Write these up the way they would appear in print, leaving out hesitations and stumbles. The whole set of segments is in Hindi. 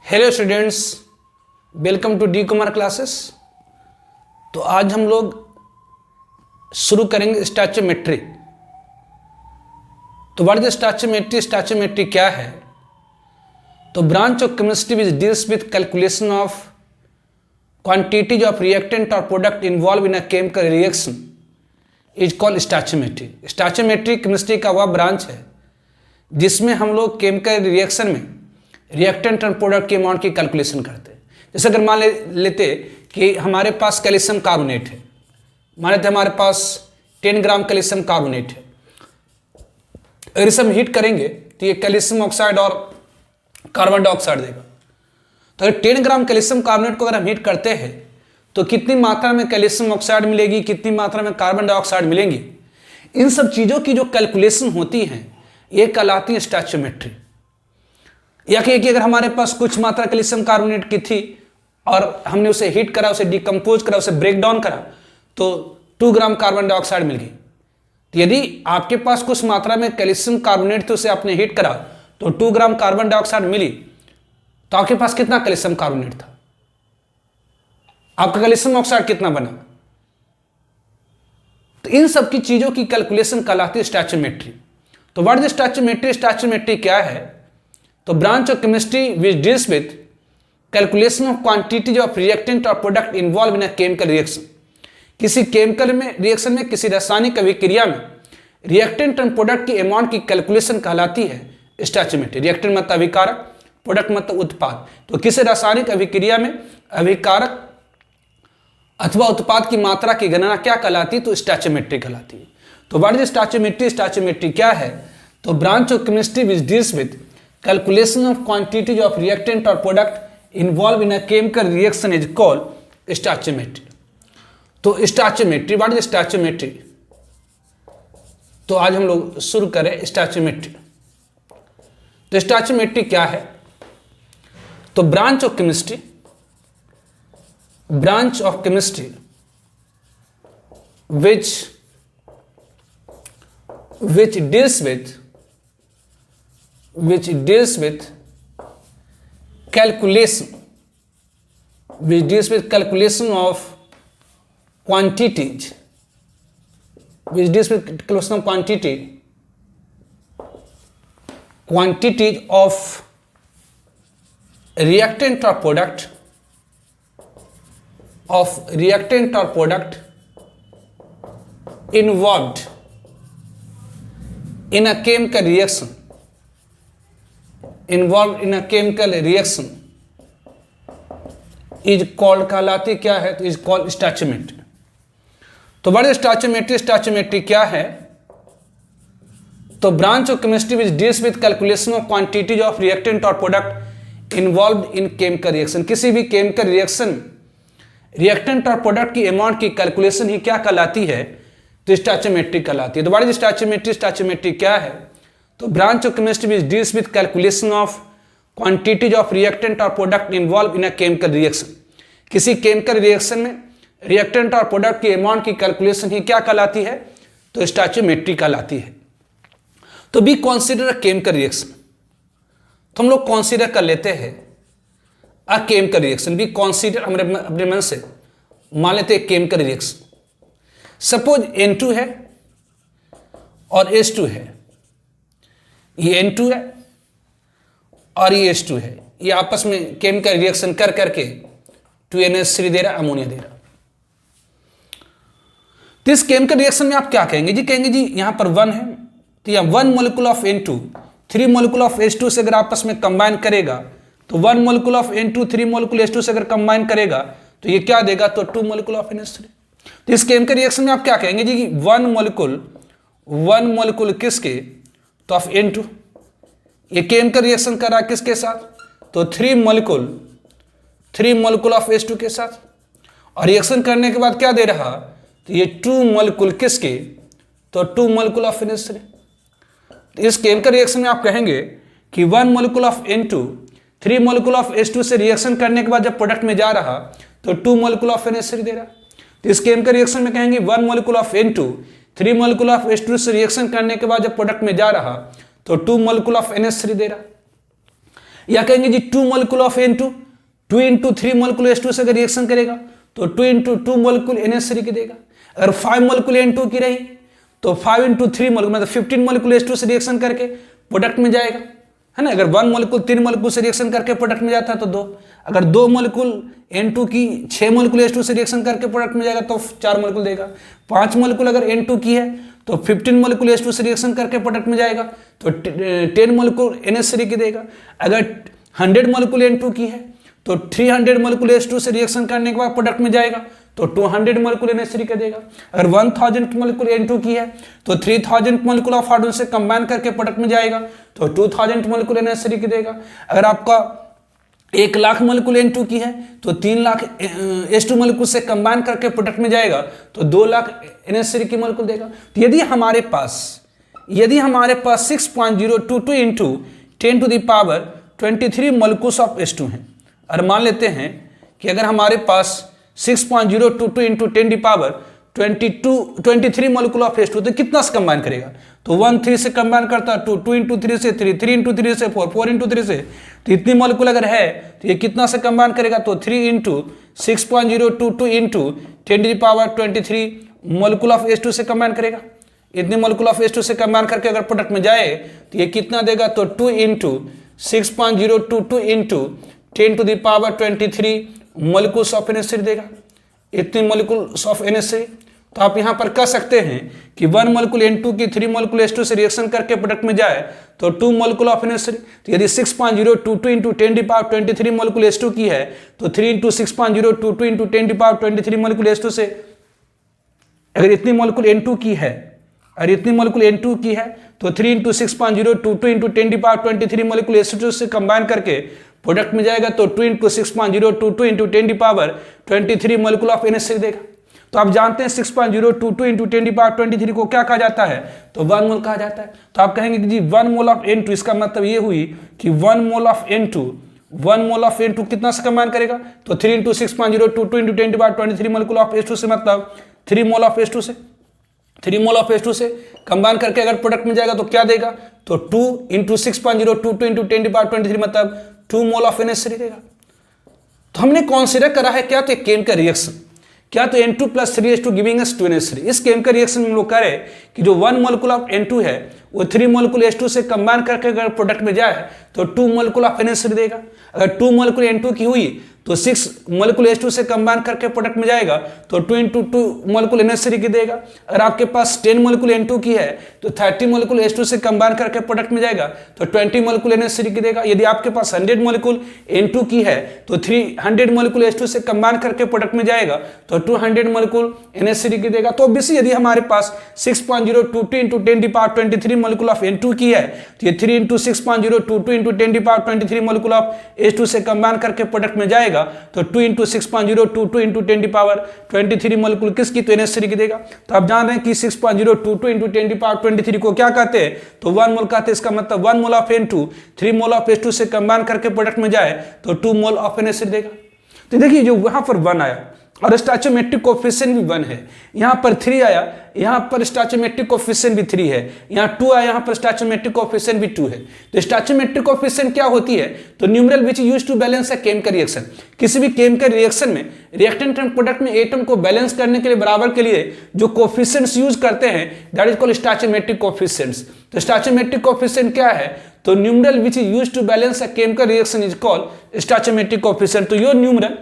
Hello students, welcome to D Kumar classes. तो आज हम लोग शुरू करेंगे स्टैचोमेट्री। तो व्हाट इज स्टैचोमेट्री? स्टैचोमेट्री क्या है? तो branch of chemistry which deals with calculation of quantities of reactant और product involve in a chemical reaction is called stoichiometry. Stoichiometry chemistry का वह ब्रांच है जिसमें हम लोग केमिकल रिएक्शन में रिएक्टेंट और प्रोडक्ट के अमाउंट की कैलकुलेशन करते हैं। जैसे अगर मान लेते कि हमारे पास कैल्शियम कार्बोनेट है, मान लेते हमारे पास 10 ग्राम कैल्शियम कार्बोनेट है। अगर इसे हम हीट करेंगे तो ये कैल्शियम ऑक्साइड और कार्बन डाइऑक्साइड देगा। तो अगर 10 ग्राम कैल्शियम कार्बोनेट को अगर हम हीट करते हैं तो कितनी मात्रा में कैल्शियम ऑक्साइड मिलेगी, कितनी मात्रा में कार्बन डाइऑक्साइड मिलेंगी, इन सब चीज़ों की जो कैलकुलेशन होती है ये कहलाती है स्टैचोमेट्री। या कि अगर हमारे पास कुछ मात्रा कैल्शियम कार्बोनेट की थी और हमने उसे हीट करा, उसे डिकम्पोज करा, उसे ब्रेक डाउन करा तो 2 ग्राम कार्बन डाइऑक्साइड मिल गई। तो यदि आपके पास कुछ मात्रा में कैल्शियम कार्बोनेट थी, उसे आपने हीट करा तो 2 ग्राम कार्बन डाइऑक्साइड मिली, तो आपके पास कितना कैल्शियम कार्बोनेट था? आपका कैल्शियम ऑक्साइड कितना बना? तो इन सब की चीजों की कैलकुलेशन कहलाती है स्टैचोमेट्री। तो व्हाट इज स्टैचोमेट्री? स्टैचोमेट्री क्या है? तो branch of chemistry which deals with calculation of quantities of reactant और product involve in a chemical reaction. किसी केमिकल में रिएक्शन में, किसी रासायनिक अभिक्रिया में रिएक्टेंट और प्रोडक्ट की अमाउंट की कैलकुलेशन कहलाती है स्टैचोमेट्री। रिएक्टेंट मतलब अभिकारक, प्रोडक्ट मतलब उत्पाद। तो किसी रासायनिक अभिक्रिया में अभिकारक अथवा उत्पाद की मात्रा की गणना क्या कहलाती है? तो स्टैचोमेट्री कहलाती है। तो व्हाट इज स्टैचोमेट्री? स्टैचोमेट्री क्या है? तो branch of chemistry which deals with calculation of quantities of reactant और product involve in a chemical reaction is called stoichiometry. तो स्टैचोमेट्री, व्हाट इज स्टैचोमेट्री? तो आज हम लोग शुरू करें स्टैचोमेट्री। तो स्टैचोमेट्री क्या है? तो branch of chemistry which deals with calculation of quantities, quantities of reactant or product involved in a chemical reaction, is called, कहलाती क्या है? तो इज कॉल्ड स्टैचोमेट्री। तो व्हाट इज स्टैचोमेट्री? स्टैचोमेट्री क्या है? तो branch of chemistry which deals with calculation of quantities of reactant और product involved in chemical reaction. किसी भी केमिकल रिएक्शन रिएक्टेंट और प्रोडक्ट की अमाउंट की कैलकुलेशन ही क्या कहलाती है? तो स्टैचोमेट्री कहलाती है। तो व्हाट इज स्टैचोमेट्री? स्टैचोमेट्री क्या है? तो branch of chemistry which deals with calculation of quantities of reactant और product involve in a chemical reaction. किसी केमिकल रिएक्शन में रिएक्टेंट और प्रोडक्ट की अमाउंट की कैलकुलेशन ही क्या कहलाती है? तो स्टैचोमेट्री कहलाती है। तो we consider a chemical reaction. तो हम लोग कंसीडर कर लेते हैं a chemical reaction. We consider, अपने मन से मान लेते हैं केमिकल रिएक्शन। सपोज N2 है और H2 है, ये N2 है और ये H2 है, ये आपस में केमिकल रिएक्शन कर करके 2NH3 दे रहा, अमोनिया दे रहा। तो इस केमिकल रिएक्शन में आप क्या कहेंगे जी? कहेंगे जी यहां पर 1 है तो यहां 1 molecule of N2 3 molecule of H2 से अगर आपस में कंबाइन करेगा तो 1 molecule of N2 3 molecule H2 से अगर कंबाइन करेगा तो ये क्या देगा? तो 2 मोलिक्यूल ऑफ NH3। तो इस केमिकल रिएक्शन में आप क्या कहेंगे जी? 1 मोलिक्यूल किसके? तो ऑफ N2। ये केमिकल रिएक्शन कर रहा है किसके साथ? तो 3 मोलिक्यूल ऑफ H2 के साथ। और रिएक्शन करने के बाद क्या दे रहा? तो ये 2 मोलिक्यूल किसके? तो 2 मोलिक्यूल ऑफ NH3। तो इस केमिकल रिएक्शन में आप कहेंगे कि 1 molecule of N2 3 molecule of H2 से रिएक्शन करने के बाद जब प्रोडक्ट में जा रहा तो 2 मोलिक्यूल ऑफ NH3 दे रहा। तो इस केमिकल रिएक्शन में कहेंगे 1 molecule of N2 3 molecule of H2 से रिएक्शन करने के बाद जब प्रोडक्ट में जा रहा तो 2 मोलिक्यूल ऑफ NH3 दे रहा। या कहेंगे जी 2 molecule of N2, 2 into 3 molecule H2 से अगर रिएक्शन करेगा तो 2 इंटू 2 मोलिकुल NH3 की देगा। अगर 5 मोलिकुल N2 की रही तो 5 इंटू 3 मोलिकुल मतलब 15 मोलिकुल H2 से रिएक्शन करके प्रोडक्ट में जाएगा, है ना। अगर 1 मोलिकुल 3 मोलिकुल से रिएक्शन करके प्रोडक्ट में जाता है तो 2, अगर 2 मोलिकुल N2 की 6 मोलिकुल H2 से रिएक्शन करके प्रोडक्ट में जाएगा तो 4 मोलिकुल देगा। 5 मोलिकुल अगर N2 की है तो 15 मोलिकुल H2 से रिएक्शन करके प्रोडक्ट में जाएगा तो 10 मोलिकुल NH3 की देगा। अगर 100 मोलिकुल N2 की है तो 300 मोलिकुल H2 से रिएक्शन करने के बाद प्रोडक्ट में जाएगा तो 200 मोलिकुल NH3 का देगा। अगर 1000 मोलिकुल N2 की है तो 3000 मोलिकुल ऑफ हाइड्रोजन से कंबाइन करके प्रोडक्ट में जाएगा तो 2000 मोलिकुल NH3 की देगा। अगर आपका 1 लाख मोलिकुल N2 की है तो 3 लाख H2 मोलिकुल से कंबाइन करके प्रोडक्ट में जाएगा तो 2 लाख NH3 की मोलिकुल देगा। तो यदि हमारे पास 6.022 into 10 to the power 23 molecules of H2 हैं, और मान लेते हैं कि अगर हमारे पास 6.022 into 10 the power 23 molecule of H2 तो कितना से कंबाइन करेगा, तो 1 3 से कंबाइन करता है 2, 2 इंटू 3 से 3, 3 इंटू 3 से 4, 4 इंटू 3 से, तो इतनी मोलिकुल अगर है तो ये कितना से कंबाइन करेगा, तो 3 into 6.022 into 10 the power 23 molecule of H2 से कंबाइन करेगा। इतनी मोलिकुल ऑफ H2 से कंबाइन करके अगर प्रोडक्ट में जाए तो ये कितना देगा, तो 2 into 6.022 into 10 to the power 23 molecules of NH3 देगा। इतनी मोलिकुल्स ऑफ NH3, तो आप यहां पर कह सकते हैं कि 1 मोलिकुल N2 की 3 मोलिकुल H2 से रिएक्शन करके प्रोडक्ट में जाए तो 2 मोलिकुल ऑफ NH3। तो यदि 6.022 into 10 to power 23 molecule H2 की है तो 3 into 6.022 into 10 to power 23 molecule H2 से अगर इतनी मोलिकुल N2 की है, और इतनी मोलिकुल N2 की है तो 3 into 6.022 into 10 to power 23 molecule H2 से कंबाइन करके प्रोडक्ट में जाएगा तो 2 into 6.022 into 10 to power 23 molecule of NH3 देगा। तो आप जानते हैं 6.022 इंटू 10 टू पावर 23 को क्या कहा जाता है, तो 1 मोल कहा जाता है। तो आप कहेंगे कि जी 1 मोल ऑफ N2, इसका मतलब ये हुई कि 1 मोल ऑफ N2 कितना से कंबाइन करेगा, तो 3 into 6.022 into 10 to power 23 molecule of H2 से, मतलब 3 मोल ऑफ H2 से, 3 मोल ऑफ H2 से कंबाइन करके अगर प्रोडक्ट में जाएगा तो क्या देगा, तो 2 इंटू 6.022 इंटू 10 टू पावर 23 मतलब 2 मोल ऑफ NH3 देगा। तो हमने कंसीडर करा है क्या, तो एक केमिकल रिएक्शन, क्या, तो N2 plus 3H2 giving us 2NH3। इस केमिकल रिएक्शन में हम लोग करें कि जो 1 मोलिकुल ऑफ N2 है वो 3 मोलिकुल H2 से कंबाइन करके अगर प्रोडक्ट में जाए तो 2 मोलिकुल ऑफ NH3 देगा। अगर 2 मोलिकुल N2 की हुई तो 6 मोलिकुल H2 से कंबाइन करके प्रोडक्ट में जाएगा तो 2 इंटू 2 मोलिकुल NH3 की देगा। अगर आपके पास 10 मोलिकुल N2 की है तो 30 मोलिकुल H2 से कंबाइन करके प्रोडक्ट में जाएगा तो 20 मोलिकुल NH3 की देगा। यदि आपके पास 100 मोलिकुल N2 की है तो 300 मोलिकुल H2 से कंबाइन करके प्रोडक्ट में जाएगा तो 200 मोलिकुल NH3 की देगा। तो ऑब्वियसली यदि हमारे पास 6.022 into 10 to power 23 molecule of N2 की है तो ये 3 into 6.022 into 10 to power 23 molecule of H2 से कंबाइन करके प्रोडक्ट में जाएगा तो 2 into 6.022 into 10 to power 23 molecule किसकी, तो NH3 की देगा। तो आप जान रहे हैं कि 6.022 इंटू 10 टू पावर 23 को क्या कहते हैं, तो 1 मोल कहते हैं। इसका मतलब 1 mole of N2 3 mole of H2 से कंबाइन करके प्रोडक्ट में जाए तो 2 मोल ऑफ NH3 देगा। तो देखिए जो वहां पर 1 आया और स्टोइचोमेट्रिक कोएफिशिएंट भी 1 है, यहाँ पर 3 आया, यहाँ पर स्टोइचोमेट्रिक कोएफिशिएंट भी 3 है, यहाँ 2 आया, यहाँ पर स्टोइचोमेट्रिक कोएफिशिएंट भी 2 है। तो स्टोइचोमेट्रिक कोएफिशिएंट क्या होती है, तो numeral which used to balance a chemical reaction. किसी भी केमिकल रिएक्शन में रिएक्टेंट एंड प्रोडक्ट में एटम को बैलेंस करने के लिए, बराबर के लिए जो कोएफिशिएंट्स यूज करते हैं that is called stoichiometric coefficients. तो स्टोइचोमेट्रिक कोएफिशिएंट क्या है, तो numeral which is used to balance a chemical reaction is called stoichiometric coefficient. तो योर न्यूमरल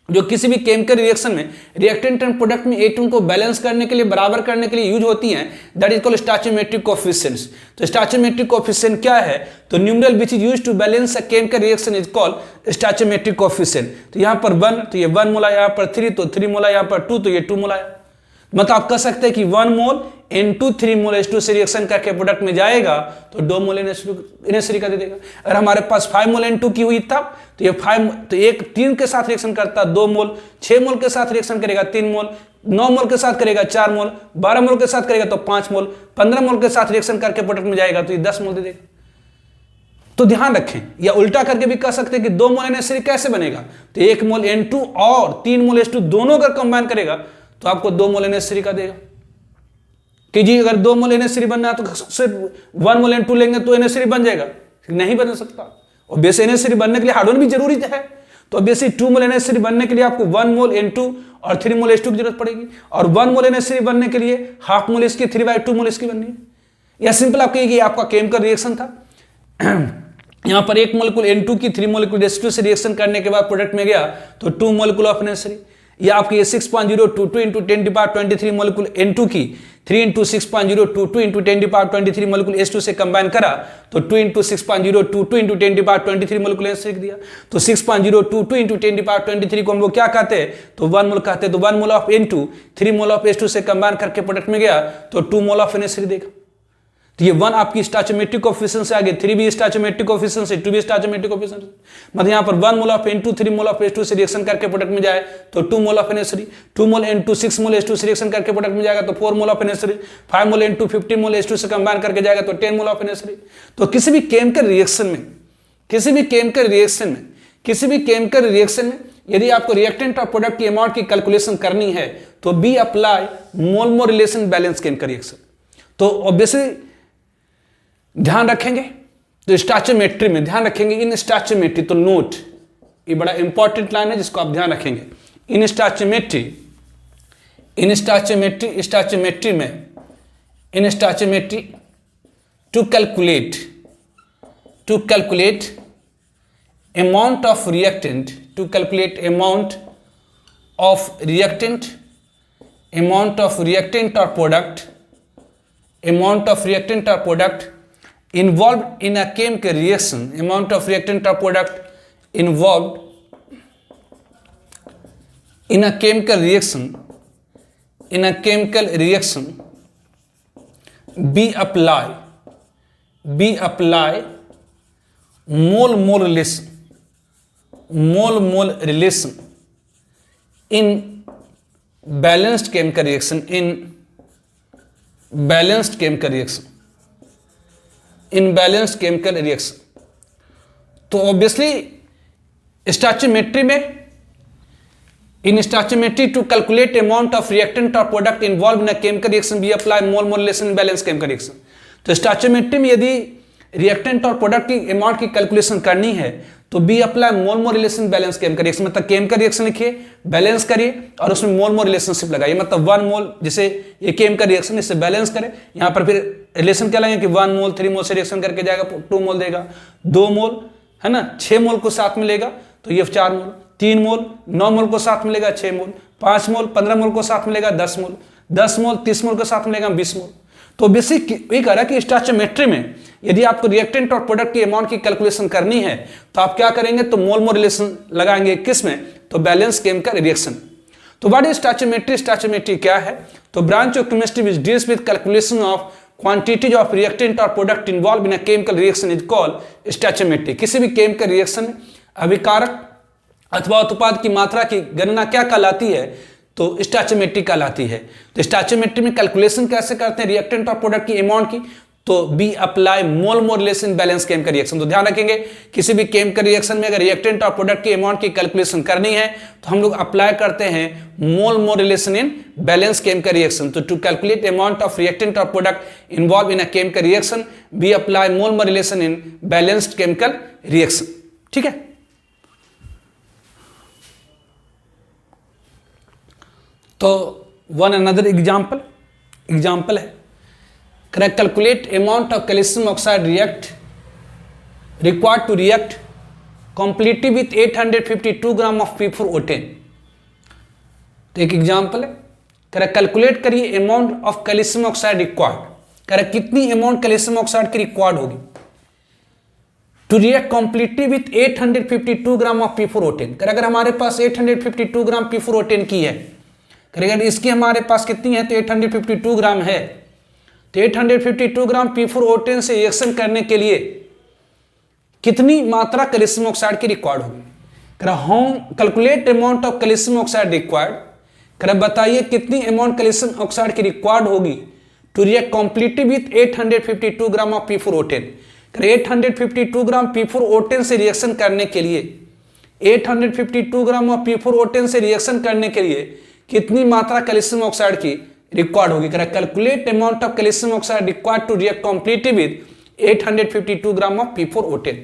जो किसी भी केमिकल रिएक्शन में रिएक्टेंट एंड प्रोडक्ट में एटम को बैलेंस करने के लिए, बराबर करने के लिए यूज होती हैं that is called stoichiometric coefficients. तो स्टोइचोमेट्रिक कोएफिशिएंट क्या है, तो numeral which is used to balance a chemical reaction is called stoichiometric coefficient. तो यहाँ पर 1 तो ये 1 मोल आया, यहाँ पर 3 तो 3 मोल आया, यहाँ पर 2 तो ये 2 मोल आया। मतलब आप कह सकते हैं कि 1 मोल N2 3 मोल H2 से रिएक्शन करके प्रोडक्ट में जाएगा तो 2 मोल NH3 का दे देगा। अगर हमारे पास 5 मोल N2 की हुई तब तो ये 5 तो एक 3 के साथ रिएक्शन करता 2 मोल, 6 मोल के साथ रिएक्शन करेगा 3 मोल, 9 मोल के साथ करेगा 4 मोल, 12 मोल के साथ करेगा तो 5 मोल, 15 मोल के साथ रिएक्शन करके प्रोडक्ट में जाएगा तो ये 10 मोल दे देगा। तो ध्यान रखें, या उल्टा करके भी कह सकते हैं कि 2 मोल NH3 कैसे बनेगा, तो 1 मोल N2 और 3 मोल H2 दोनों अगर कंबाइन करेगा तो आपको 2 मोल NH3 का देगा। कि जी अगर 2 मोल NH3 बनना है तो सिर्फ 1 मोल N2 लेंगे तो NH3 बन जाएगा, नहीं बन सकता। और बेसिक NH3 बनने के लिए हार्डोन भी जरूरी है। तो बेसिक 2 मोल NH3 बनने के लिए आपको 1 मोल N2 और 3 मोल H2 की जरूरत पड़ेगी, और 1 मोल NH3 बनने के लिए हाफ मोल इसकी 3/2 मोल इसकी बननी है। यह सिंपल आपको ये आपका केमिकल रिएक्शन था। यहां पर 1 मोलिक्यूल N2 की 3 मोलिक्यूल H2 से रिएक्शन करने के बाद प्रोडक्ट में गया तो 2 मोलिक्यूल ऑफ NH3, या आपकी ये 6.022 इंटू 10⁻23 मोलिक्यूल N2 की 3 इंटू 6.022 इंटू 10⁻23 मोलिक्यूल H2 से कंबाइन करा तो 2 इंटू 6.022 इंटू 10⁻23 मोलिक्यूल H3 दिया। तो 6.022 इंटू 10⁻23 को हम लोग क्या कहते हैं, तो 1 मोल कहते हैं। तो 1 mole of N2 3 mole of H2 से कंबाइन करके प्रोडक्ट में गया तो 2 मोल ऑफ NH3 देगा। तो ये 1 आपकी स्टोइचोमेट्रिक कोएफिशिएंट से आगे, 3 भी स्टोइचोमेट्रिक कोएफिशिएंट से, 2 भी स्टोइचोमेट्रिक कोएफिशिएंट, मतलब यहाँ पर 1 mole of N2 3 mole of H2 से रिएक्शन करके प्रोडक्ट में जाए तो 2 mole of NH3, 2 mole N2 6 mole H2 से रिएक्शन करके प्रोडक्ट में जाएगा तो 4 mole of NH3, 5 mole N2 15 mole H2 से कंबाइन करके जाएगा तो 10 मोल ऑफ NH3। तो किसी भी केमिकल रिएक्शन में यदि आपको रिएक्टेंट और प्रोडक्ट की अमाउंट की कैलकुलेशन करनी है तो B apply mole mole relation balance chemical reaction. तो ऑब्वियसली ध्यान रखेंगे, तो स्टोइचोमेट्री में ध्यान रखेंगे, इन स्टोइचोमेट्री, तो नोट, ये बड़ा इंपॉर्टेंट लाइन है जिसको आप ध्यान रखेंगे। In stoichiometry to calculate amount of reactant or product involved in a chemical reaction, be apply mole relation in balanced chemical reaction, तो ऑब्वियसली स्टोइचोमेट्री में, in stoichiometry to calculate amount of reactant और product involve in a chemical reaction we apply mole mole relation in balance chemical reaction. तो स्टोइचोमेट्री में यदि रिएक्टेंट और प्रोडक्ट की अमाउंट की कैलकुलेशन करनी है तो B apply mole mole relation balance chemical reaction, मतलब केमिकल रिएक्शन लिखिए, बैलेंस करिए और उसमें मोल मोल रिलेशनशिप लगाइए, मतलब 1 मोल, जैसे ये केमिकल रिएक्शन इससे बैलेंस करें, यहाँ पर फिर रिलेशन क्या लगाएंगे कि 1 मोल 3 मोल से रिएक्शन करके जाएगा 2 मोल देगा, 2 मोल है ना 6 मोल को साथ में लेगा तो ये 4 मोल, 3 मोल 9 मोल को साथ में लेगा 6 मोल, 5 मोल 15 मोल को साथ में लेगा 10 मोल, 10 मोल 30 मोल को साथ में लेगा 20 मोल। तो बेसिक ये कह रहा है कि स्टोइचोमेट्री में यदि आपको रिएक्टेंट और प्रोडक्ट की अमाउंट की कैलकुलेशन करनी है तो आप क्या करेंगे, तो मोल मोल रिलेशन लगाएंगे किस में, तो बैलेंस केमिकल रिएक्शन। तो व्हाट इज स्टोइचोमेट्री? स्टोइचोमेट्री क्या है? तो branch of chemistry which deals with calculation of quantities of reactant और product involve in a chemical reaction is called stoichiometry. किसी भी केमिकल रिएक्शन में अभिकारक अथवा उत्पाद की मात्रा की गणना क्या कहलाती है, तो स्टोइचोमेट्री कहलाती है। तो स्टोइचोमेट्री में कैलकुलेशन कैसे करते हैं रिएक्टेंट और प्रोडक्ट की अमाउंट की, तो B apply mole mole relation balance chemical reaction. तो ध्यान रखेंगे किसी भी केमिकल रिएक्शन में अगर रिएक्टेंट और प्रोडक्ट की अमाउंट की कैलकुलेशन करनी है तो हम लोग अप्लाई करते हैं mole mole relation in balance chemical reaction. तो to calculate amount of reactant और product involve in a chemical reaction we apply mole mole relation in balanced chemical reaction. ठीक है, तो वन अनदर एग्जाम्पल है, calculate amount of calcium oxide required to react completely with 852 gram of P4O10। तो एक एग्जाम्पल है, कैलकुलेट करिए amount of calcium oxide required, कितनी अमाउंट कैल्शियम ऑक्साइड की रिक्वायर्ड होगी to react completely with 852 gram of P4O10। अगर हमारे पास 852 ग्राम P4O10 की है, अगर इसकी हमारे पास कितनी है तो 852 ग्राम है, तो 852 ग्राम P4O10 से रिएक्शन करने के लिए कितनी मात्रा कैल्शियम ऑक्साइड की रिक्वायर्ड होगी। Calculate amount of calcium oxide required, बताइए कितनी अमाउंट कैल्शियम ऑक्साइड की रिक्वायर्ड होगी to react completely with 852 gram of P4O10। 852 gram P4O10 से रिएक्शन करने के लिए 852 ग्राम ऑफ P4O10 से रिएक्शन करने के लिए कितनी मात्रा कैल्शियम ऑक्साइड की रिक्वायर्ड होगी। Calculate amount of calcium oxide required to react completely with 852 gram of P4O10।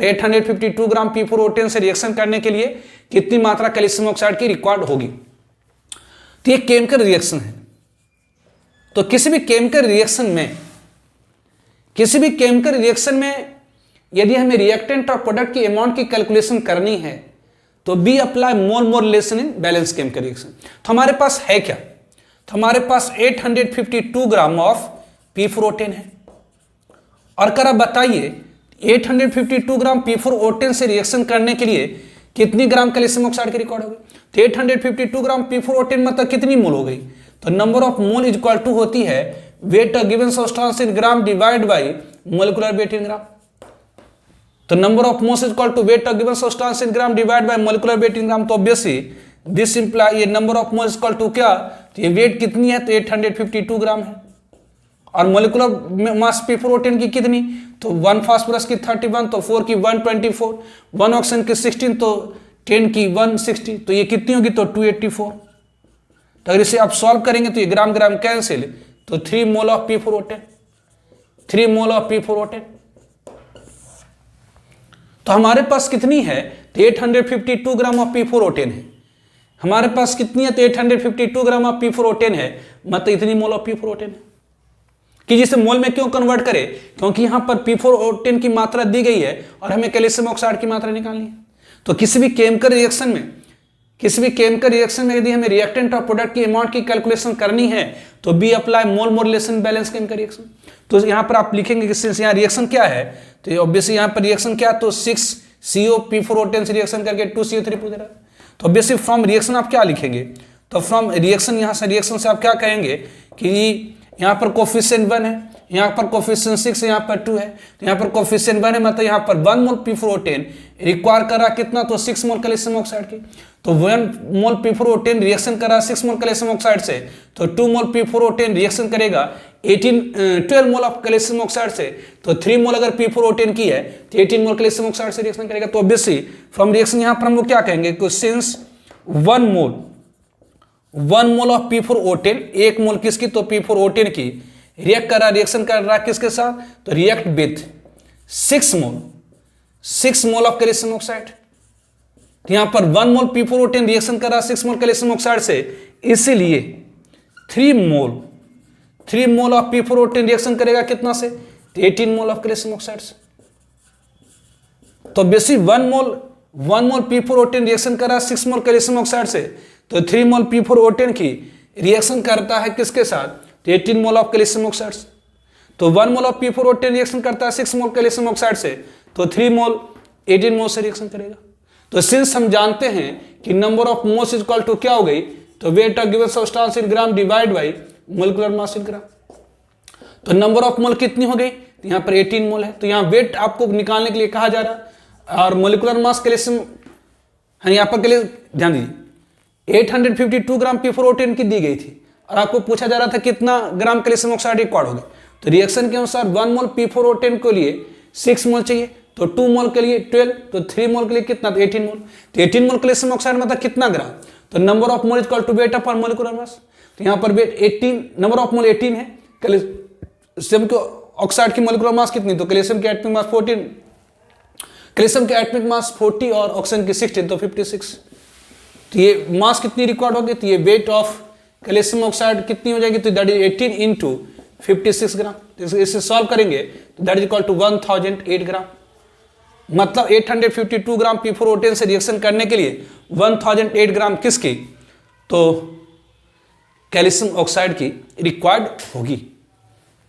852 gram P4O10 से रिएक्शन करने के लिए कितनी मात्रा कैल्शियम ऑक्साइड की रिक्वायर्ड होगी। तो ये केमिकल रिएक्शन है। तो किसी भी केमिकल रिएक्शन में यदि हमें रिएक्टेंट और प्रोडक्ट की अमाउंट की कैलकुलेशन करनी है तो B apply mole relation in balance chemical reaction. तो हमारे पास है क्या, तो हमारे पास 852 ग्राम ऑफ P4O10 है। और कर आप बताइए 852 ग्राम P4O10 से रिएक्शन करने के लिए कितनी ग्राम कैल्शियम ऑक्साइड की रिकॉर्ड होगी। तो 852 ग्राम P4O10 मतलब कितनी मोल हो गई, तो number of mole is equal to होती है weight of given substance in gram divide by molecular weight in gram. तो number of moles is equal to weight of given substance in gram divide by molecular weight in gram. तो ऑब्वियसली दिस इंप्लाई ये number of moles equal to क्या, तो ये वेट कितनी है, तो 852 ग्राम है। और मोलिकुलर मास P4O10 की कितनी, तो 1 फास्फोरस की 31, तो 4 की 124, 1 ऑक्सीजन की 16, तो 10 की 160, तो ये कितनी होगी, तो 284। तो अगर इसे आप सॉल्व करेंगे तो ये ग्राम ग्राम कैंसिल, तो 3 mole of P4O10, 3 mole of P4O10। तो हमारे पास कितनी है, तो 852 ग्राम ऑफ P4O10 है। हमारे पास कितनी है, तो 852 ग्राम ऑफ P4O10 है, मतलब इतनी मोल ऑफ P4O10 है। कि जिसे मोल में क्यों कन्वर्ट करें, क्योंकि यहां पर P4O10 की मात्रा दी गई है और हमें कैल्शियम ऑक्साइड की मात्रा निकालनी है। तो किसी भी केमिकल रिएक्शन में यदि हमें रिएक्टेंट और प्रोडक्ट की अमाउंट की कैलकुलेशन करनी है तो B apply mole relation balance chemical reaction. तो यहां पर आप लिखेंगे कि यहाँ रिएक्शन क्या है, तो ऑब्वियसली यहां पर रिएक्शन क्या, तो 6CO P4O10 से रिएक्शन करके 2CO3 पूछ रहा है। तो ऑब्वियसली फ्रॉम रिएक्शन आप क्या लिखेंगे, तो फ्रॉम रिएक्शन यहां से रिएक्शन से आप क्या कहेंगे कि यहाँ पर कोफिशिएंट 1 है, यहाँ पर कोफिशिएंट 6 है, यहाँ पर 2 है। तो यहाँ पर कोफिशिएंट 1 है मतलब यहाँ पर 1 मोल P4O10 रिक्वायर कर रहा कितना, तो 6 मोल कैल्शियम ऑक्साइड की। तो 1 मोल P4O10 रिएक्शन कर रहा 6 मोल कैल्शियम ऑक्साइड से, तो 2 मोल P4O10 रिएक्शन करेगा 12 मोल ऑफ कैल्शियम ऑक्साइड से। तो 3 मोल अगर P4O10 की है तो 18 मोल कैल्शियम ऑक्साइड से रिएक्शन करेगा। तो ऑब्वियसली फ्रॉम रिएक्शन यहाँ पर हम लोग क्या कहेंगे, सिंस 1 मोल ऑफ P4O10, 1 मोल किसकी, तो P4O10 की रिएक्शन कर रहा किसके साथ, तो react with 6 mole of calcium oxide. यहां पर 1 मोल P4O10 रिएक्शन कर रहा 6 मोल कैल्शियम ऑक्साइड से, इसीलिए 3 मोल ऑफ P4O10 रिएक्शन करेगा कितना से, 18 मोल ऑफ कैल्शियम ऑक्साइड से। तो बेसिक 1 मोल P4O10 रिएक्शन कर रहा 6 मोल कैल्शियम ऑक्साइड से, तो 3 मोल P4O10 की रिएक्शन करता है किसके साथ, तो 18 मोल ऑफ कैल्शियम ऑक्साइड से। तो 1 मोल ऑफ P4O10 रिएक्शन करता है 6 मोल कैल्शियम ऑक्साइड से, तो 3 मोल 18 मोल से रिएक्शन करेगा। तो सिंस हम जानते हैं कि number of moles is equal to क्या हो गई, तो weight of given substance in gram divide by molecular mass in gram. तो नंबर ऑफ मोल कितनी हो गई, तो यहाँ पर 18 मोल है। तो यहाँ वेट आपको निकालने के लिए कहा जा रहा है, और मोलिकुलर मास कैल्शियम यहाँ पर के लिए ध्यान दीजिए 852 ग्राम P4O10 की दी गई थी और आपको पूछा जा रहा था कितना ग्राम कैल्शियम ऑक्साइड रिक्वायर्ड होगा। तो रिएक्शन के अनुसार 1 मोल P4O10 के लिए 6 मोल चाहिए, तो 2 मोल के लिए 12, तो 3 मोल के लिए कितना, तो 18 मोल। तो 18 मोल कैल्शियम ऑक्साइड मतलब कितना ग्राम, तो number of mole equal to weight upon molecular mass. तो यहाँ पर वेट 18, नंबर ऑफ मोल 18 है, कैल्शियम ऑक्साइड की मोलिकुलर मास कितनी, तो कैल्शियम की एटॉमिक मास 14, कैल्शियम की एटॉमिक मास 40 और ऑक्सीजन की 16, तो 56। तो ये मास कितनी रिक्वायर्ड होगी, तो ये वेट ऑफ कैल्शियम ऑक्साइड कितनी हो जाएगी, तो दैट इज 18 इंटू 56 ग्राम। तो इसे सॉल्व करेंगे तो दैट इज इक्वल टू 1008 ग्राम। मतलब 852 ग्राम P4O10 से रिएक्शन करने के लिए 1008 ग्राम किसकी, तो कैल्शियम ऑक्साइड की रिक्वायर्ड होगी।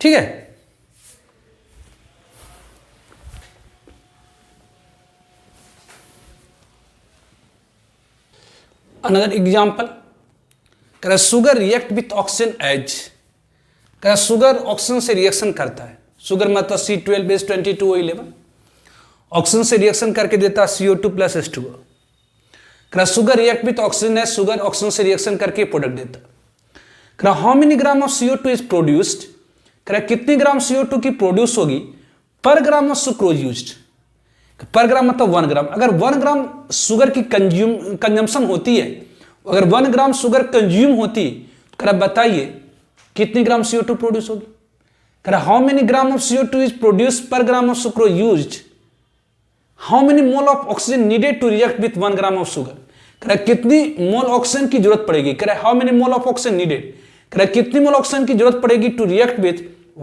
ठीक है, another example, sugar react with oxygen as, sugar oxygen से रिएक्शन करता है, शुगर मतलब C12H22O11 ऑक्सीजन से रिएक्शन करके देता है CO2 plus H2O। Sugar react with oxygen है, शुगर ऑक्सीजन से रिएक्शन करके प्रोडक्ट देता है। How many gram of CO2 is produced, कितनी ग्राम CO2 की प्रोड्यूस होगी पर ग्राम ऑफ सुक्रोज यूज्ड। पर ग्राम मतलब 1 ग्राम। अगर 1 ग्राम शुगर की कंजम्पशन होती है, अगर 1 ग्राम शुगर कंज्यूम होती तो बताइए कितनी ग्राम CO2 प्रोड्यूस होगी। How many gram of CO2 is produce per gram of sucrose used, how many mole of oxygen needed to react with 1 gram of sugar, कह रहा है कितनी मोल ऑक्सीजन की जरूरत पड़ेगी, कह रहा है how many mole of oxygen needed, कह रहा है कितनी मोल ऑक्सीजन की जरूरत पड़ेगी to react with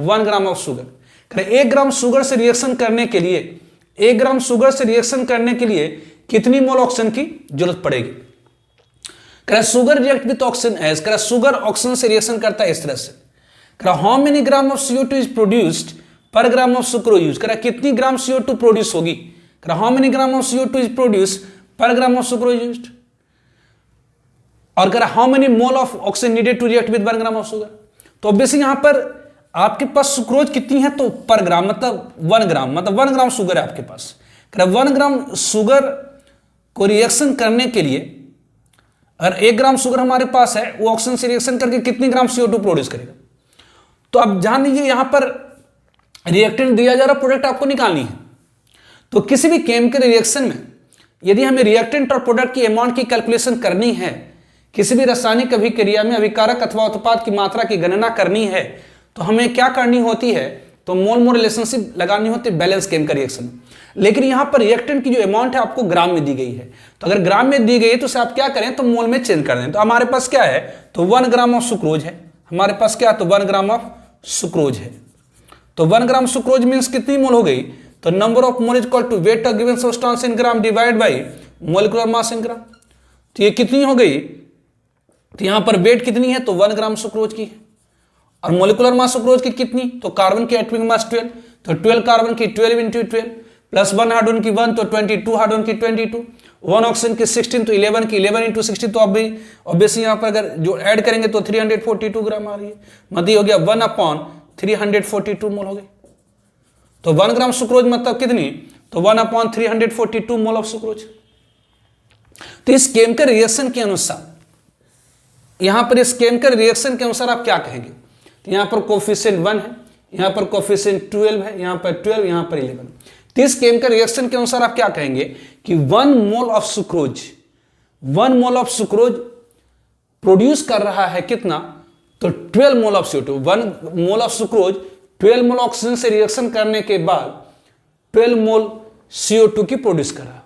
1 gram of sugar, कह रहा है 1 ग्राम शुगर से रिएक्शन करने के लिए 1 ग्राम शुगर से रिएक्शन करने के लिए कितनी मोल ऑक्सीजन की जरूरत पड़ेगी। कह रहा है sugar react with oxygen as, कह रहा है शुगर ऑक्सीजन से रिएक्शन करता है इस तरह से, कह रहा how many gram of CO2 is produced पर ग्राम ऑफ सुक्रोज यूज, कह रहा कितनी ग्राम CO2 प्रोड्यूस होगी, कह रहा how many gram of CO2 is produce per gram of sucrose used, और कह रहा how many mole of oxygen needed to react with 1 gram of sugar. तो ऑब्वियसली यहां पर आपके पास सुक्रोज कितनी है, तो पर ग्राम मतलब 1 ग्राम, मतलब 1 ग्राम शुगर है आपके पास, कह रहा 1 ग्राम शुगर को रिएक्शन करने के लिए अगर 1 ग्राम शुगर हमारे पास है, वो ऑक्सीजन से रिएक्शन करके कितनी ग्राम CO2 प्रोड्यूस करेगा। तो अब जान लीजिए यहां पर रिएक्टेंट दिया जा रहा, प्रोडक्ट आपको निकालनी है। तो किसी भी केमिकल रिएक्शन में यदि हमें रिएक्टेंट और प्रोडक्ट की अमाउंट की कैलकुलेशन करनी है, किसी भी रासायनिक अभिक्रिया में अभिकारक अथवा उत्पाद की मात्रा की गणना करनी है, तो हमें क्या करनी होती है, तो मोल मोल रिलेशनशिप लगानी होती है बैलेंस केमिकल रिएक्शन। लेकिन यहां पर रिएक्टेंट की जो अमाउंट है आपको ग्राम में दी गई है, तो अगर ग्राम में दी गई है तो उसे आप क्या करें, तो मोल में चेंज कर दें। तो हमारे पास क्या है, तो 1 ग्राम ऑफ सुक्रोज है, हमारे पास क्या, तो 1 ग्राम ऑफ सुक्रोज है। तो 1 ग्राम सुक्रोज मीन्स कितनी मोल हो गई, तो number of mole is equal to weight of given substance in gram divide by molecular mass in gram. तो ये कितनी हो गई, तो यहां पर वेट कितनी है, तो 1 ग्राम सुक्रोज की है, और मोलिकुलर मास सुक्रोज की कितनी, तो कार्बन की एटॉमिक मास 12, तो 12 कार्बन की 12 इंटू 12 प्लस 1 हार्डोन की 1, तो 22 हार्डोन की 22, 1 ऑक्सीजन की 16, तो 11 की 11 इंटू 16, तो अब ऑब्वियसली यहां पर अगर जो ऐड करेंगे तो 342 ग्राम आ रही है, मतलब हो गया 1/342 मोल हो गई। तो 1 ग्राम सुक्रोज मतलब कितनी, तो 1/342 मोल ऑफ सुक्रोज। तो इस केमिकल रिएक्शन के अनुसार, यहां पर इस केमिकल रिएक्शन के अनुसार आप क्या कहेंगे, तो यहां पर कोफिशिएंट 1 है, यहां पर कोफिशिएंट 12 है, यहां पर 12, यहां पर 11। तो इस केमिकल रिएक्शन के अनुसार आप क्या कहेंगे कि 1 mole of sucrose, 1 mole of sucrose produce कर रहा है कितना, तो 12 मोल of CO2। 1 mole of sucrose 12 mole oxygen से रिएक्शन करने के बाद 12 मोल CO2 की प्रोड्यूस कर रहा।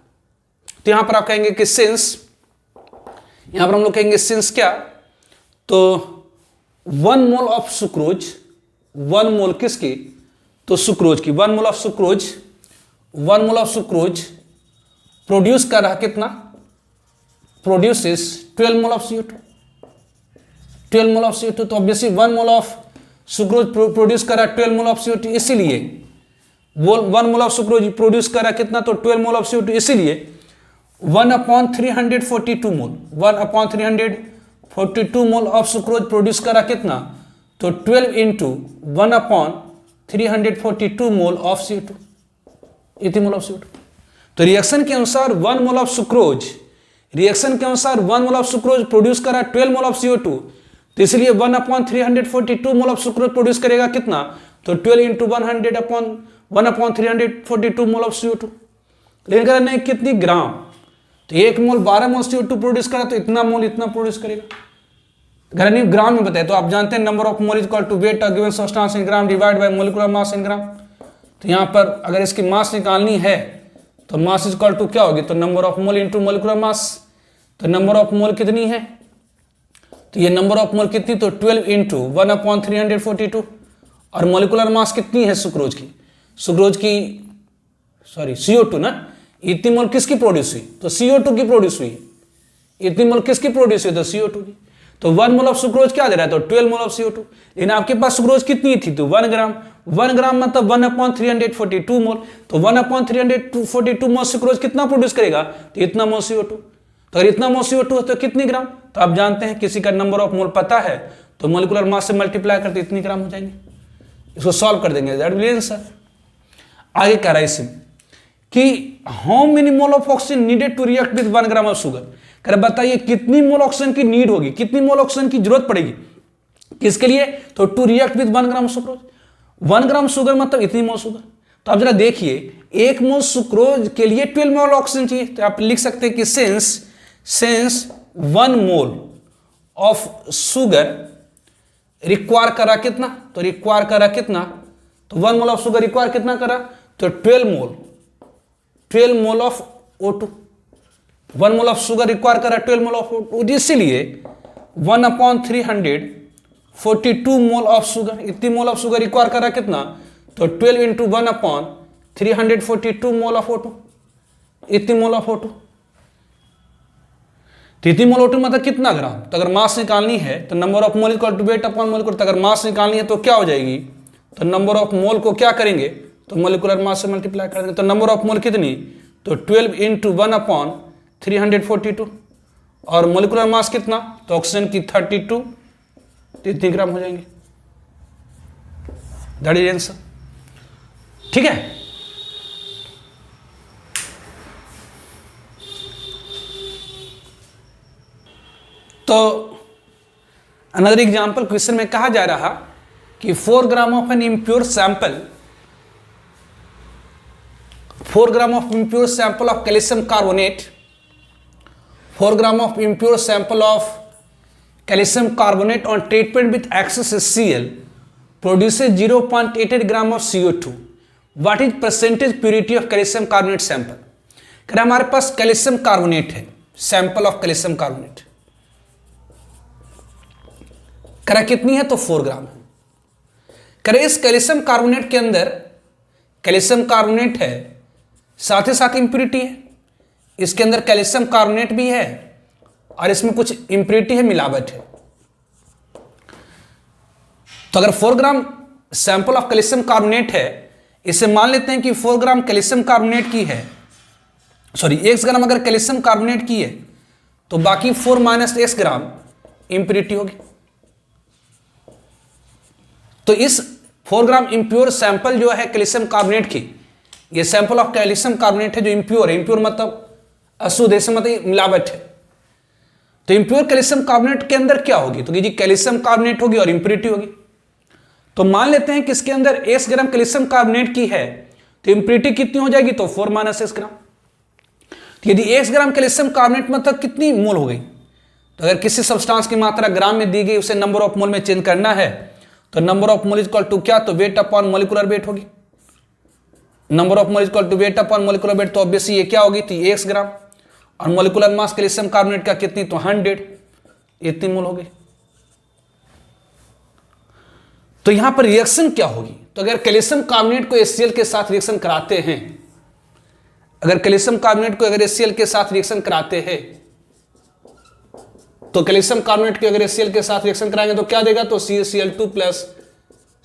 तो यहां पर आप कहेंगे कि सिंस, यहां पर हम लोग कहेंगे सिंस क्या, तो 1 मोल ऑफ सुक्रोज, 1 मोल किसकी, तो सुक्रोज की, 1 mole of sucrose, 1 mole of sucrose produce कर रहा कितना, produces 12 mole of CO2, 12 mole of CO2। तो obviously 1 mole of sucrose produce कर रहा 12 मोल ऑफ CO2, इसीलिए 1 मोल ऑफ सुक्रोज प्रोड्यूस कर रहा कितना, तो 12 मोल ऑफ CO2, इसीलिए 1/342 मोल, 1/342 मोल ऑफ सुक्रोज प्रोड्यूस करा कितना, तो 12 इंटू 1/342 मोल ऑफ CO2, इतनी मोल ऑफ CO2। तो रिएक्शन के अनुसार 1 मोल ऑफ सुक्रोज, रिएक्शन के अनुसार 1 मोल ऑफ सुक्रोज प्रोड्यूस करा 12 मोल ऑफ CO2, तो इसलिए 1/342 मोल ऑफ सुक्रोज प्रोड्यूस करेगा कितना, तो 12 इंटू 1/342 मोल ऑफ CO2। लेकिन कह रहे कितनी ग्राम, तो 1 मोल 12 मोल CO2 प्रोड्यूस करा, तो इतना मोल इतना प्रोड्यूस करेगा, घर नहीं ग्राम में बताए। तो आप जानते हैं number of mole is equal to weight of given substance in gram divide by molecular mass in gram. तो यहाँ पर अगर इसकी मास निकालनी है तो मास इज इक्वल टू क्या होगी, तो number of mole into molecular mass. तो नंबर ऑफ मोल कितनी है, तो ये नंबर ऑफ मोल कितनी, तो 12 इंटू 1/342, और मोलिकुलर मास कितनी है सुक्रोज की, सुक्रोज की सॉरी CO2 ना, इतनी मोल किसकी प्रोड्यूस हुई, तो CO2 की प्रोड्यूस हुई। इतनी मोल किसकी प्रोड्यूस हुई, तो CO2 की। तो 1 मोल ऑफ सुक्रोज क्या दे रहा है, तो 12 मोल ऑफ CO2। लेकिन आपके पास सुक्रोज कितनी थी, तो 1 ग्राम, 1 ग्राम मतलब 1/342 मोल। तो 1/342 मोल सुक्रोज कितना प्रोड्यूस करेगा, तो इतना मोल CO2। तो अगर इतना मोल CO2 है तो कितनी ग्राम, तो आप जानते हैं किसी का नंबर ऑफ मोल पता है तो मोलिकुलर मास से मल्टीप्लाई करते इतनी ग्राम हो जाएंगे। इसको सॉल्व कर देंगे, दैट विल आंसर। आगे कह रहा है इसमें कि how many mole of oxygen needed to react with 1 gram of sugar. कर बताइए कितनी मोल ऑक्सीजन की नीड होगी, कितनी मोल ऑक्सीजन की जरूरत पड़ेगी किसके लिए, तो to react with 1 gram sucrose. 1 gram sugar मतलब इतनी मोल शुगर। तो आप जरा देखिए 1 मोल सुक्रोज के लिए 12 मोल ऑक्सीजन चाहिए। तो आप लिख सकते हैं कि since 1 mole of sugar require करा कितना, तो रिक्वायर करा कितना, तो 1 मोल ऑफ शुगर रिक्वायर कितना करा, तो 12 मोल 12 mole of O2, 1 mole of sugar require कर रहा है 12 मोल ऑफ O2, इसीलिए 1/342 मोल ऑफ शुगर, इतनी मोल ऑफ शुगर रिक्वायर कर रहा है कितना, तो 12 इंटू 1/342 मोल ऑफ O2, इतनी मोल ऑफ O2। तो इतनी मोल O2 मतलब कितना ग्राम, तो अगर मास निकालनी है तो number of mole equal to weight upon mole, तो अगर मास निकालनी है तो क्या हो जाएगी, तो नंबर ऑफ मोल को क्या करेंगे, तो मोलिकुलर मास से मल्टीप्लाई कर देंगे, तो नंबर ऑफ मोल कितनी, तो 12 इंटू 1/342, और मोलिकुलर मास कितना, तो ऑक्सीजन की 32, तो इतने ग्राम हो जाएंगे, दैट इज आंसर। ठीक है, तो अनदर एग्जांपल क्वेश्चन में कहा जा रहा कि 4 gram of an impure sample, 4 gram of impure sample of calcium carbonate, 4 gram of impure sample of calcium carbonate on treatment with excess HCl produces 0.88 gram of CO2, what is percentage purity of calcium carbonate sample. कह रहे हमारे पास कैल्शियम कार्बोनेट है, सैंपल ऑफ कैल्शियम कार्बोनेट, कह रहा कितनी है, तो 4 ग्राम है। कह रहे इस कैल्शियम कार्बोनेट के अंदर कैल्शियम कार्बोनेट है, साथ ही साथ इंप्योरिटी है, इसके अंदर कैल्शियम कार्बोनेट भी है और इसमें कुछ इंप्योरिटी है, मिलावट है। तो अगर 4 gram sample of calcium carbonate है, इसे मान लेते हैं कि 4 ग्राम कैल्शियम कार्बोनेट की है, सॉरी x ग्राम अगर कैल्शियम कार्बोनेट की है तो बाकी 4 माइनस x ग्राम इंप्योरिटी होगी। तो इस 4 ग्राम इंप्योर सैंपल जो है कैल्शियम कार्बोनेट की, ये सैंपल ऑफ कैल्शियम कार्बोनेट है जो इंप्योर है, इंप्योर मतलब अशुद्ध, ऐसे मतलब मिलावट है। तो इंप्योर कैल्शियम कार्बोनेट के अंदर क्या होगी, तो जी कैल्शियम कार्बोनेट होगी और इंप्योरिटी होगी। तो मान लेते हैं कि इसके अंदर x ग्राम कैल्शियम कार्बोनेट की है, तो इंप्योरिटी कितनी हो जाएगी, तो 4 माइनस x ग्राम। तो यदि x ग्राम कैल्शियम कार्बोनेट मतलब कितनी मोल हो गई, तो अगर किसी सब्सटेंस की मात्रा ग्राम में दी गई उसे नंबर ऑफ मोल में चेंज करना है, तो number of mole equal to क्या, तो वेट अपॉन मोलिकुलर वेट होगी, number of mole equal to weight upon molecular weight, तो ऑब्वियसली ये क्या होगी, तो x ग्राम, और मोलिकुलर मास कैल्शियम कार्बोनेट का कितनी, तो 100, इतनी मोल होगी। तो यहां पर रिएक्शन क्या होगी, तो अगर कैल्शियम कार्बोनेट को HCl के साथ रिएक्शन कराते हैं, अगर कैल्शियम कार्बोनेट को अगर HCl के साथ रिएक्शन कराते हैं, तो कैल्शियम कार्बोनेट के अगर HCl के साथ रिएक्शन कराएंगे तो क्या देगा, तो CaCl2 plus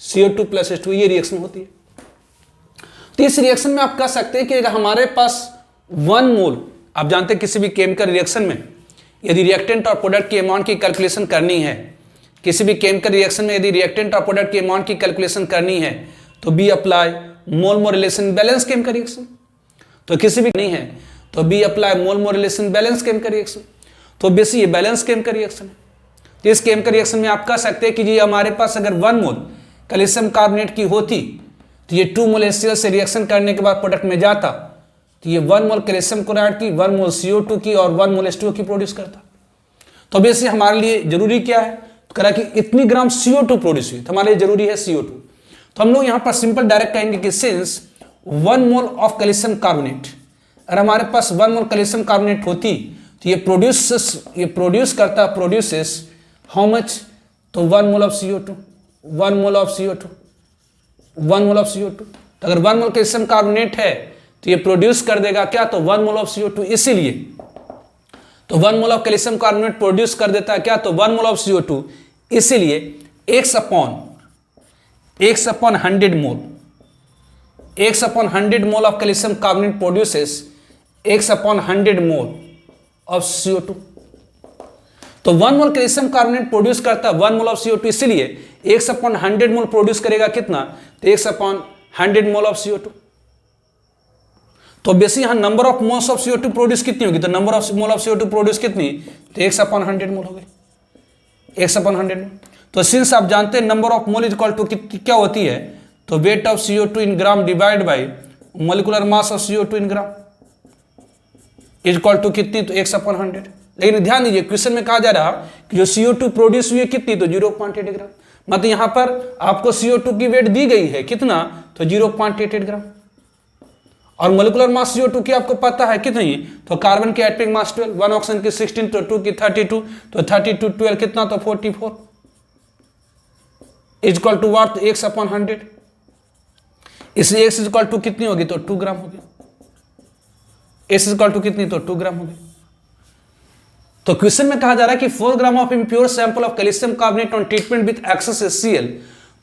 CO2 plus H2, ये रिएक्शन होती है। तो इस रिएक्शन में आप कह सकते हैं कि अगर हमारे पास 1 मोल, आप जानते हैं किसी भी केमिकल रिएक्शन में यदि रिएक्टेंट और प्रोडक्ट की अमाउंट की कैलकुलेशन करनी है, किसी भी केमिकल रिएक्शन में यदि रिएक्टेंट और प्रोडक्ट की अमाउंट की कैलकुलेशन करनी है, तो B apply mole mole relation balance chemical reaction, तो किसी भी नहीं है तो B apply mole mole relation balance chemical reaction, तो बेसिक ये बैलेंस केमिकल रिएक्शन है। तो इस केमिकल रिएक्शन में आप कह सकते हैं कि जी हमारे पास अगर 1 मोल कैल्शियम कार्बोनेट की होती तो ये 2 मोल HCl से रिएक्शन करने के बाद प्रोडक्ट में जाता, तो ये 1 मोल कैल्शियम क्लोराइड की, 1 मोल CO2 की और 1 मोल H2O की प्रोड्यूस करता। तो बेसिक हमारे लिए जरूरी क्या है, तो करा कि इतनी ग्राम CO2 प्रोड्यूस हुई, तो हमारे लिए जरूरी है CO2। तो हम लोग यहाँ पर सिंपल डायरेक्ट कहेंगे कि since 1 mole of calcium carbonate, अगर हमारे पास 1 मोल कैल्शियम कार्बोनेट होती तो ये प्रोड्यूस करता, प्रोड्यूसेस हाउ मच, तो 1 मोल of CO2, 1 mole of CO2, 1 mole of CO2। तो अगर 1 मोल कैल्शियम कार्बोनेट है तो ये प्रोड्यूस कर देगा क्या, तो 1 मोल ऑफ CO2, इसीलिए तो 1 mole of calcium carbonate produce कर देता है क्या, तो 1 मोल ऑफ CO2, इसीलिए x upon 100 mole, x upon 100 mole of calcium carbonate produces x upon 100 mole of CO2। तो 1 मोल कैल्शियम कार्बोनेट प्रोड्यूस करता है 1 मोल ऑफ CO2, इसीलिए x अपॉन 100 मोल प्रोड्यूस करेगा कितना, तो x upon 100 mole of CO2। तो बेसिक यहां number of moles of CO2 produce कितनी होगी, तो number of mole of CO2 produce कितनी, तो x अपॉन 100 मोल हो गई, x अपॉन 100 मोल। तो सिंस आप जानते हैं number of mole equal to क्या होती है, तो weight of CO2 in gram divide by molecular mass of CO2 in gram equal to कितनी, तो x अपॉन 100। लेकिन ध्यान दीजिए क्वेश्चन में कहा जा रहा कि जो CO2 प्रोड्यूस हुई है कितनी, तो 0.8 ग्राम, मतलब यहां पर आपको CO2 की वेट दी गई है कितना, तो 0.88 ग्राम, और मोलिकुलर मास CO2 की आपको पता है कितनी, तो कार्बन की एटॉमिक मास 12, 1 ऑक्सीजन की 16, तो 2 की 32, तो 32 12 कितना, तो 44 इक्वल टू वाट, 1/100। इसलिए x इक्वल टू कितनी होगी, तो 2 ग्राम होगी। x इक्वल टू कितनी, तो 2 ग्राम होगी। तो क्वेश्चन में कहा जा रहा है कि 4 gram of impure sample of calcium carbonate on treatment with excess HCl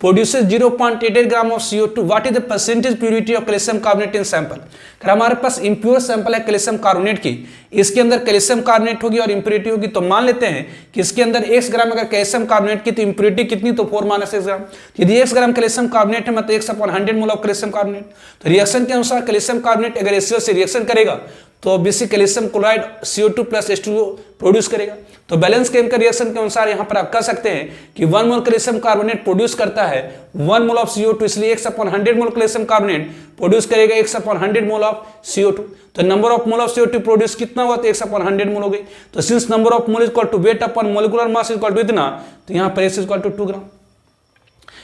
produces 0.88 gram of CO2। What is the percentage purity of calcium carbonate in sample. अगर हमारे पास इम्प्योर सैंपल है कैल्शियम कार्बोनेट की, इसके अंदर कैल्शियम कार्बोनेट होगी और इम्प्योरिटी होगी, तो मान लेते हैं कि इसके अंदर x ग्राम अगर कैल्शियम कार्बोनेट की, तो इम्प्योरिटी कितनी, तो 4 - 6 ग्राम। यदि x ग्राम कैल्शियम कार्बोनेट है मतलब 1/100 मोल ऑफ कैल्शियम कार्बोनेट। तो रिएक्शन के अनुसार कैल्शियम कार्बोनेट अगर HCl से रिएक्शन करेगा तो obviously calcium chloride CO2 + H2O produce करेगा। तो बैलेंस केमिकल रिएक्शन के अनुसार यहां पर आप कह सकते हैं कि 1 मोल कैल्शियम कार्बोनेट प्रोड्यूस करता है 1 मोल ऑफ CO2, इसलिए 1/100 मोल कैल्शियम कार्बोनेट प्रोड्यूस करेगा 1/100 मोल ऑफ CO2। तो number of mole of CO2 produce कितना हुआ, तो 1/100 मोल हो गई। तो since number of mole equal to weight upon molecular mass equal to इतना, तो यहां पर x इक्वल टू 2 ग्राम।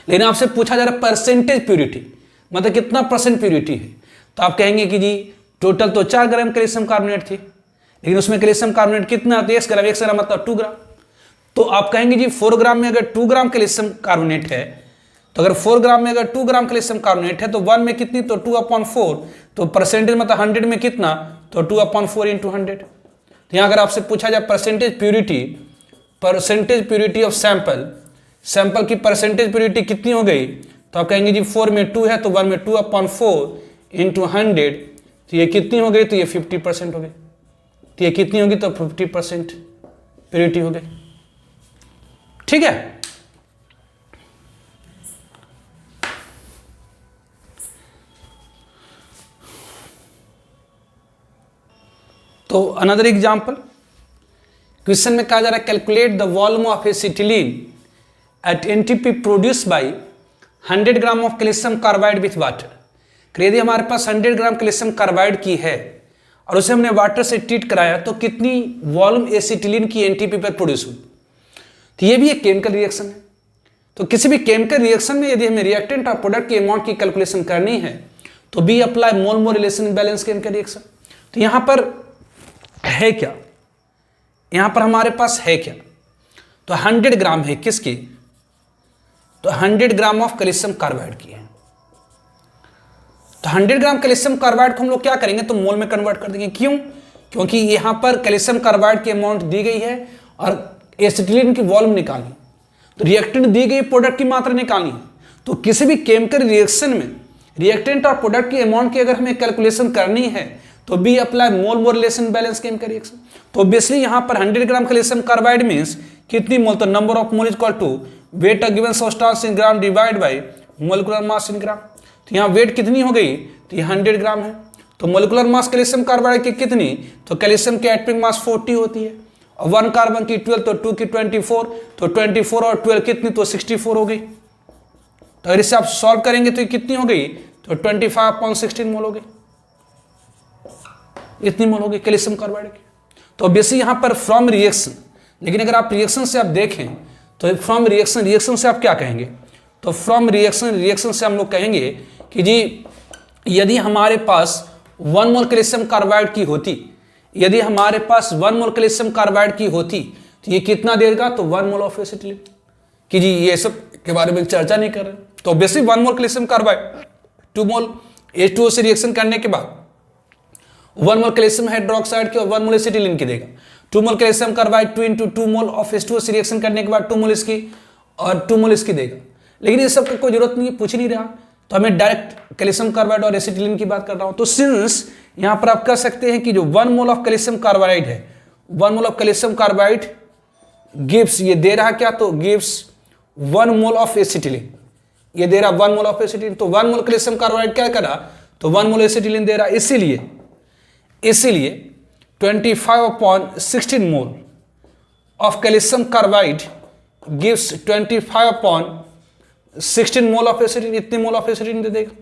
लेकिन आपसे पूछा जा रहा है परसेंटेज प्योरिटी, मतलब कितना परसेंट प्योरिटी है। तो आप कहेंगे कि जी टोटल तो 4 ग्राम कैल्शियम कार्बोनेट थी, लेकिन उसमें कैल्शियम कार्बोनेट कितना, तो 1 ग्राम मतलब 2 ग्राम। तो आप कहेंगे जी 4 ग्राम में अगर 2 ग्राम कैल्शियम कार्बोनेट है, तो अगर 4 ग्राम में अगर 2 ग्राम कैल्शियम कार्बोनेट है तो 1 में कितनी, तो 2/4। तो परसेंटेज मतलब 100 में कितना, तो 2/4 × 100। तो यहाँ अगर आपसे पूछा जाए परसेंटेज प्योरिटी ऑफ सैंपल की परसेंटेज प्योरिटी कितनी हो गई, तो आप कहेंगे जी 4 में 2 है तो 1 में 2/4 × 100, तो ये कितनी हो गई, तो ये 50% हो गई। तो ये कितनी होगी, तो 50% प्योरिटी हो गई। ठीक है। तो अनदर एग्जांपल, क्वेश्चन में कहा जा रहा है calculate the volume of acetylene at NTP produce by 100 gram of calcium carbide with water. यदि हमारे पास 100 ग्राम कैल्शियम कार्बाइड की है और उसे हमने वाटर से ट्रीट कराया, तो कितनी वॉल्यूम एसिटिलीन की एनटीपी पर प्रोड्यूस हुई। तो ये भी एक केमिकल रिएक्शन है। तो किसी भी केमिकल रिएक्शन में यदि हमें रिएक्टेंट और प्रोडक्ट की अमाउंट की कैलकुलेशन करनी है, तो B apply mole mole relation in balance chemical reaction. तो यहां पर है क्या, यहां पर हमारे पास है क्या, तो 100 ग्राम है किसकी, तो 100 ग्राम ऑफ कैल्शियम कार्बाइड की है। तो 100 ग्राम कैल्शियम कार्बाइड को हम लोग क्या करेंगे, तो मोल में कन्वर्ट कर देंगे। क्यों, क्योंकि यहां पर कैल्शियम कार्बाइड की अमाउंट दी गई है और एसिटिलीन की वॉल्यूम निकालनी, तो रिएक्टेंट दी गई, प्रोडक्ट की मात्रा निकालनी है। तो किसी भी केमिकल रिएक्शन में रिएक्टेंट और प्रोडक्ट की अमाउंट की अगर हमें कैलकुलेशन करनी है, तो B apply mole mole relation balance chemical reaction. तो ऑब्वियसली यहां पर 100 ग्राम कैल्शियम कार्बाइड मींस कितनी मोल, तो number of mole equal to weight of given substance in gram divide by molecular mass in gram. तो यहाँ वेट कितनी हो गई, तो ये 100 ग्राम है। तो मोलिकुलर मास कैल्शियम कार्बाइड की कितनी, तो कैल्शियम की एटॉमिक मास 40 होती है और 1 कार्बन की 12, तो 2 की 24, तो 24 और 12 कितनी, तो 64 हो गई। तो अगर इसे आप सॉल्व करेंगे तो ये कितनी हो गई, तो 25/16 मोल हो गई, इतनी मोल हो गई कैल्शियम कार्बाइड की। तो ऑब्वियसली यहाँ पर फ्रॉम रिएक्शन, लेकिन अगर आप रिएक्शन से आप देखें तो फ्रॉम रिएक्शन से आप क्या कहेंगे, तो फ्रॉम रिएक्शन से हम लोग कहेंगे कि जी यदि हमारे पास 1 मोल कैल्शियम कार्बाइड की होती, यदि हमारे पास 1 मोल कैल्शियम कार्बाइड की होती, तो ये कितना देगा, तो 1 मोल ऑफ एसिटिलीन। कि जी ये सब के बारे में चर्चा नहीं कर रहे, तो ऑब्वियसली 1 मोल कैल्शियम कार्बाइड 2 मोल H2O से रिएक्शन करने के बाद 1 मोल कैल्शियम हाइड्रोक्साइड की और 1 मोल एसिटिलीन की देगा। 2 mole calcium carbide 2 × 2 mole of H2O से रिएक्शन करने के बाद 2 मोल इसकी और 2 मोल इसकी देगा। लेकिन ये सब कोई जरूरत नहीं, पूछ नहीं रहा, तो हमें डायरेक्ट कैल्शियम कार्बाइड और एसिटिलीन की बात कर रहा हूं। तो सिंस यहां पर आप कह सकते हैं कि जो 1 मोल ऑफ कैल्शियम कार्बाइड है, 1 mole of calcium carbide gives, ये दे रहा क्या, तो गिव्स 1 मोल ऑफ एसिटिलीन, ये दे रहा 1 मोल ऑफ एसिटिलीन। तो 1 मोल कैल्शियम कार्बाइड क्या करा, तो 1 मोल एसिटिलीन दे रहा, इसीलिए 25/16 mole of calcium carbide gives 25/16 mole of acetylene, इतनी मोल ऑफ एसिटिलीन दे देगा।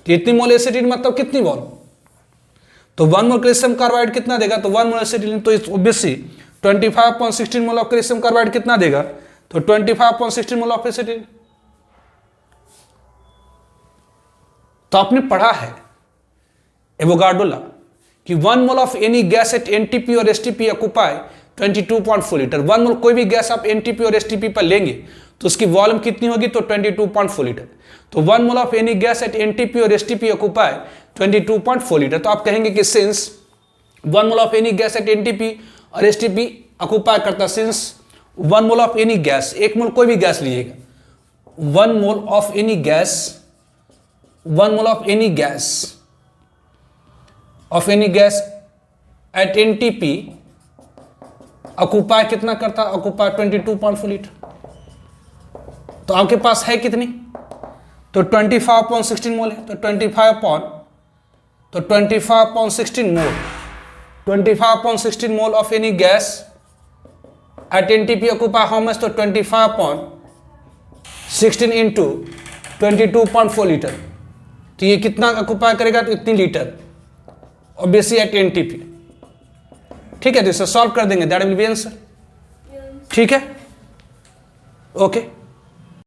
तो इतनी मोल एसिटिलीन मतलब कितनी मोल, तो 1 मोल कैल्शियम कार्बाइड कितना देगा, तो 1 मोल एसिटिलीन, तो obviously 25/16 mole of calcium carbide कितना देगा, तो 25/16 मोल ऑफ एसिटिलीन। तो आपने पढ़ा है एवोगाड्रो लॉ कि 1 mole of any gas at NTP और एसटीपी ऑक्यूपाई 22.4 लीटर। 1 मोल कोई भी गैस आप एनटीपी और एसटीपी पर लेंगे तो उसकी वॉल्यूम कितनी होगी, तो 22.4 लीटर। तो 1 mole of any gas at NTP और एसटीपी ऑक्यूपाई 22.4 लीटर। तो आप कहेंगे कि since 1 mole of any gas at NTP और एसटीपी ऑक्यूपाई करता, since 1 mole of any gas, 1 मोल कोई भी गैस लीजिएगा, 1 mole of any gas, 1 mole of any gas at NTP occupy कितना करता, ऑक्यूपाई 22.4 लीटर। तो आपके पास है कितनी, तो 25/16 मोल है, तो 25/16 mole of any gas at NTP occupy how much, तो 25/16 इंटू 22.4 लीटर। तो ये कितना ऑक्यूपाई करेगा, तो इतनी लीटर, ऑब्वियसली एट एनटीपी। ठीक है, तो इसे सॉल्व कर देंगे, दैट विल बी आंसर। ठीक है, ओके।